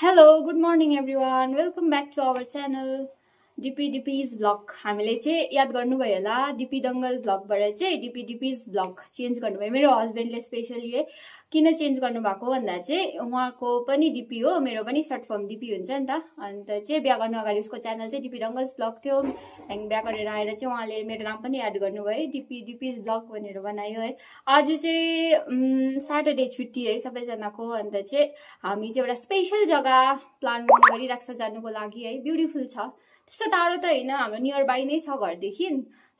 Hello, good morning everyone. Welcome back to our channel DP's vlog. हामीले चाहिँ याद गर्नुभयो होला DP दंगल vlog बाट चाहिँ DP's vlog चेन्ज गर्नुभयो मेरो हस्बेन्डले स्पेशली किन चेन्ज गर्नुभएको भन्दा चाहिँ उहाँको पनि DP हो मेरो पनि सर्ट फर्म DP हुन्छ नि त अनि त चाहिँ बिहा गर्नु अगाडि उसको च्यानल चाहिँ DP दंगल्स vlog थियो अनि बिहा गरेर आएर चाहिँ उहाँले मेरो नाम पनि एड गर्नुभयो DP's vlog भनेर बनायो है आज चाहिँ सैटरडे छुट्टी है सबैजनाको अनि त चाहिँ हामी चाहिँ एउटा स्पेशल जग्गा प्लान गरिराख्छ जानुको लागि है ब्युटिफुल छ त्यस्तो टाढो त हैन हाम्रो नियर बाइ नै छ घरदेखि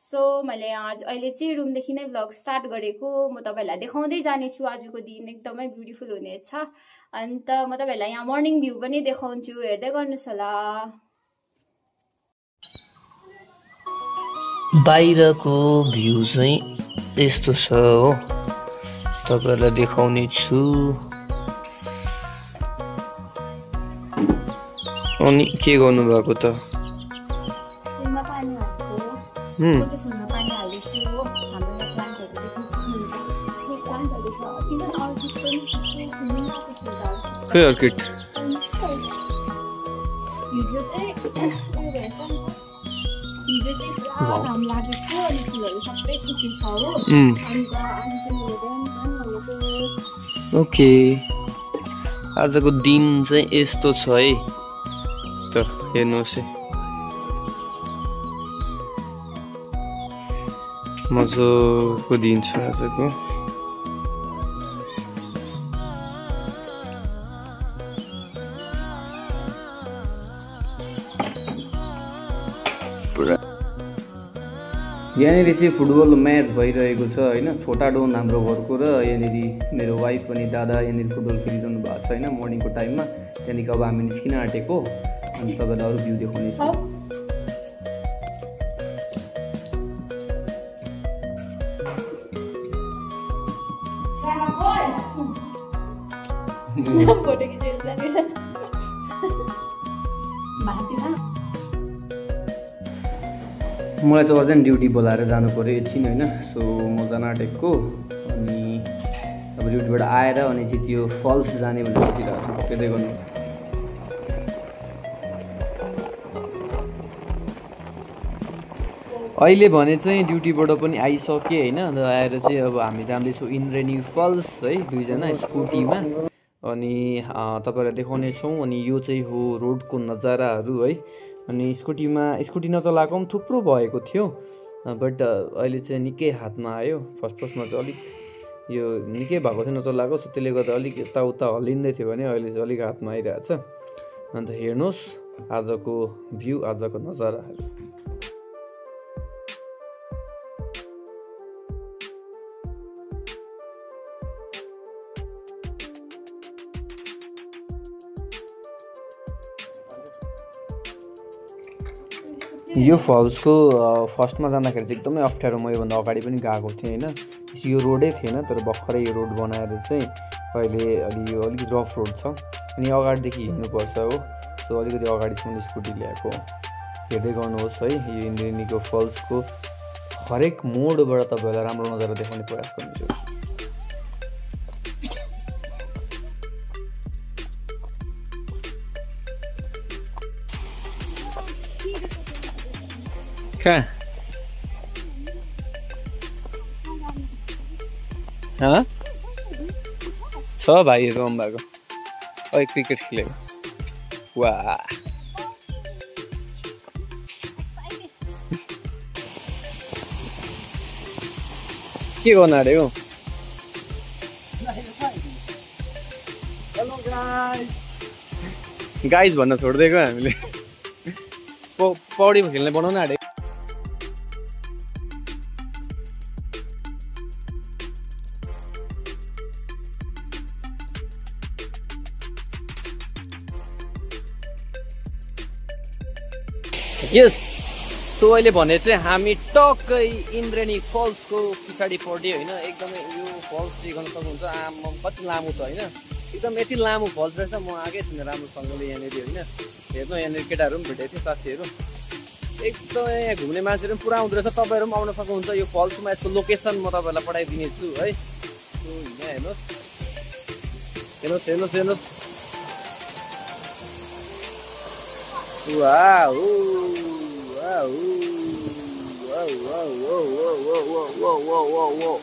सो मैले आज अहिले चाहिँ रुमदेखि नै भ्लग स्टार्ट गरेको म तपाईहरुलाई देखाउँदै जाने छु आजको दिन एकदमै ब्युटिफुल हुनेछ अनि त म तपाईहरुलाई यहाँ मर्निङ भ्यू पनि देखाउँछु हेर्दै गर्नुस् होला बाहिरको भ्यू चाहिँ यस्तो छ हो तपाईहरुलाई देखाउने छु अनि के गर्नु भएको त खै अर्किड ओके आजको दिन चाहिँ यस्तो छ है त हेर्नुहोस् है मजाको दिन छ आजको यहाँनिर चाहिँ फुटबल म्याच भइरहेको छ हैन छोटा डोन हाम्रो घरको र यहाँनिर मेरो वाइफ अनि दादा यहाँनिर फुटबल खेलिरहनु भएको छ हैन मर्निङको टाइममा त्यहाँदेखि अब हामी निस्किन आँटेको अनि तपाईलाई अरु भ्यू देखाउने छु मलाई चाहिँ अर्जेन्ट ड्युटी बोलाएर जानु पर्यो एकछिन हैन सो म जान आँटेको अनि अब ड्युटीबाट आएर अनि चाहिँ त्यो फल्स जाने भनेर सोचिरहेको छु हेर्दै गर्नु अहिले भने चाहिँ ड्युटीबाट पनि आइसके हैन अन्त आएर चाहिँ अब हामी जाँदैछौँ इन्द्रेणी फल्स है दुईजना स्कुटीमा अनि तपाईहरुलाई देखाउने छौं अनि यो चाहिँ हो रोडको नजाराहरु है अनि स्कुटी नचलाएको पनि थुप्रो भएको थियो बट अहिले चाहिँ निकै हातमा आयो फर्स्टमा चाहिँ अलिक यो निकै भएको थियो नचलाएको सो त्यसले गर्दा अलिक यताउता हल्लिँदै थियो भने अहिले चाहिँ अलिक हातमा आइरहेछ अन्त हेर्नुहोस् आजको भ्यू आजको नजाराहरु यो फल्सको फर्स्टमा जाँदाखेरि चाहिँ एकदमै अप्ठ्यारो म योभन्दा अगाडि पनि गएको थिएँ हैन यो रोडै थिएन तर भर्खरै यो रोड बनाएर चाहिँ अहिले अलि यो अलिक रफ रोड छ अनि अगाडिदेखि हिँड्नुपर्छ हो सो अलिकति अगाडिसम्म स्कुटी ल्याएको हेर्दै गर्नुहोस् है यो इन्द्रेणीको फल्सको हरेक मोडबाट तपाईहरुलाई राम्रो नजारा देखाउने प्रयास गर्नेछु कहाँ छ भाइहरु आउनु भएको अहिले क्रिकेट खेलेको वाह के गर्नु अरे हो गाइज भन्न छोड्दिएको हामीले पौडी खेल्ने बनाउन आँटे यस सो अहिले भने चाहिँ हामी टक्कै इन्द्रेणी फल्सको पछाडि पड्यो हैन एकदमै यो फल्स चाहिँ गर्न सक्नुहुन्छ आमा कति लामो छ हैन एकदम यति लामो फल्स रहेछ म आगे थिएन राम्रोसँगले यहाँनिर हैन हेर्नु यहाँनिर केटाहरु पनि भेटेको थियो साथीहरु एकदमै यहाँ घुम्ने मान्छेहरु पनि पुरा आउँदै रहेछ तपाईहरु पनि आउन सक्नुहुन्छ यो फल्समा यसको लोकेसन म तपाईहरुलाई पठाइदिने छु है सो यहाँ हेर्नुस् हेर्नुस् हेर्नुस् हेर्नुस् वाओ वाओ वाओ वाओ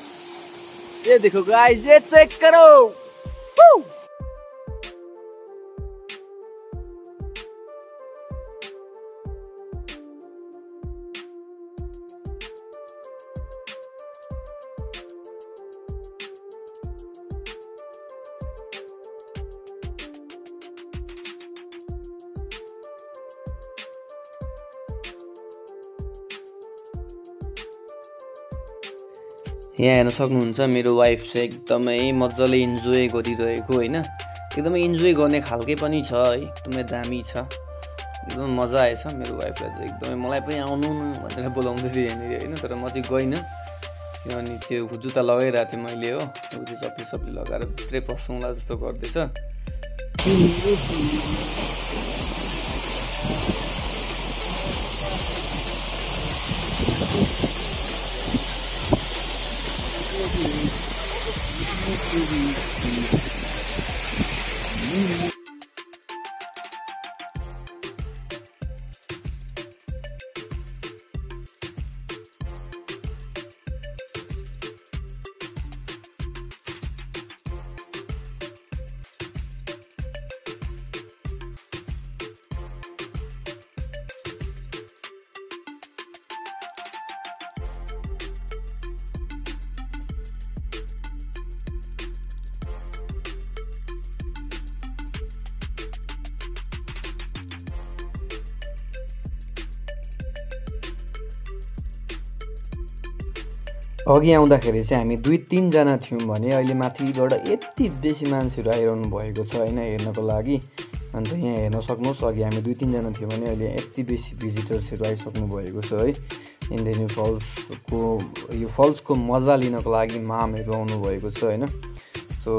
ये देखो गाइस, ये चेक करो। यहाँ हेर्न सक्नुहुन्छ मेरो वाइफ चाहिँ एकदमै मजाले इन्जोय गरिरहेको होइन, एकदमै इन्जोय गर्ने खालकै पनि छ है, एकदमै दामी छ, एकदमै मजा आएछ। मेरो वाइफलाई चाहिँ एकदमै, मलाई पनि आउनु न भनेर बोलाउँदै थियो यहाँनिर होइन, तर म चाहिँ गइनँ किनभने त्यो जुत्ता लगाइरहेको थिएँ मैले हो, ऊ चाहिँ चप्ली सप्ली लगाएर भित्रै पसौँला जस्तो गर्दैछ। अघि आउँदाखेरि चाहिँ हामी 2-3 जना थियौँ भने अहिले माथिबाट यति बेसी मान्छेहरू आइरहनु भएको छ होइन हेर्नको लागि। अन्त यहाँ हेर्न सक्नुहोस्, अघि हामी 2-3 जना थियौँ भने अहिले यति बेसी भिजिटर्सहरू आइसक्नु भएको छ है। इन्द्रेणी फल्सको यो फल्सको मजा लिनको लागि मामहरू आउनुभएको छ होइन। सो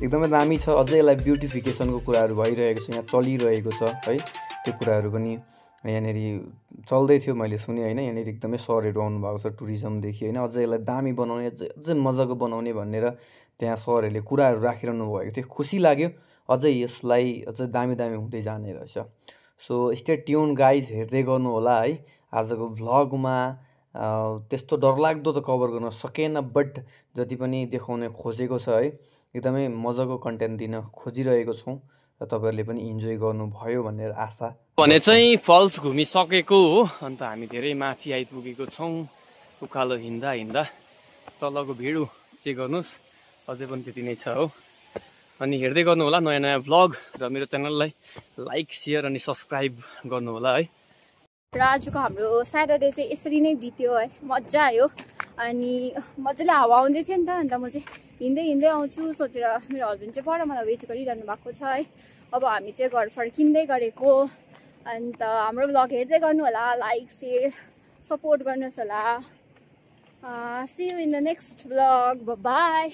एकदमै दामी छ। अझै यसलाई ब्युटिफिकेसनको कुराहरू भइरहेको छ, यहाँ चलिरहेको छ है, त्यो कुराहरू पनि यहाँनिर चल्दै थियो मैले सुने होइन। यहाँनिर एकदमै सरहरू आउनुभएको छ टुरिज्मदेखि होइन, अझै यसलाई दामी बनाउने, अझै मजाको बनाउने भनेर त्यहाँ सरहरूले कुराहरू राखिरहनु भएको थियो। खुसी लाग्यो, अझै यसलाई अझै दामी दामी हुँदै जाने रहेछ। सो स्टे ट्युन गाइज, हेर्दै गर्नु होला है। आजको भ्लगमा त्यस्तो डरलाग्दो त कभर गर्न सकेन, बट जति पनि देखाउन खोजेको छ है, एकदमै मजाको कन्टेन्ट दिन खोजिरहेको छौँ र तपाईँहरूले पनि इन्जोय गर्नुभयो भनेर आशा। भने चाहिँ फल्स घुमिसकेको हो, अन्त हामी धेरै माथि आइपुगेको छौँ। उकालो हिँड्दा हिँड्दा तलको भिड चेक गर्नुहोस्, अझै पनि त्यति नै छ हो। अनि हेर्दै गर्नु होला नयाँ नयाँ भ्लग, र मेरो च्यानललाई लाइक सेयर अनि सब्सक्राइब गर्नु होला है। र आजको हाम्रो स्याटरडे चाहिँ यसरी नै बित्यो है, मजा आयो। अनि मजाले हावा आउँदै थियो नि त, अन्त म चाहिँ हिँड्दै हिँड्दै आउँछु सोचेर मेरो हस्बेन्ड चाहिँ पर मलाई वेट गरिरहनु भएको छ है। अब हामी चाहिँ घर फर्किँदै गरेको। अन्त हाम्रो भ्लग हेर्दै गर्नु होला, लाइक सेयर सपोर्ट गर्नुहोस् होला। See you in the next vlog, by.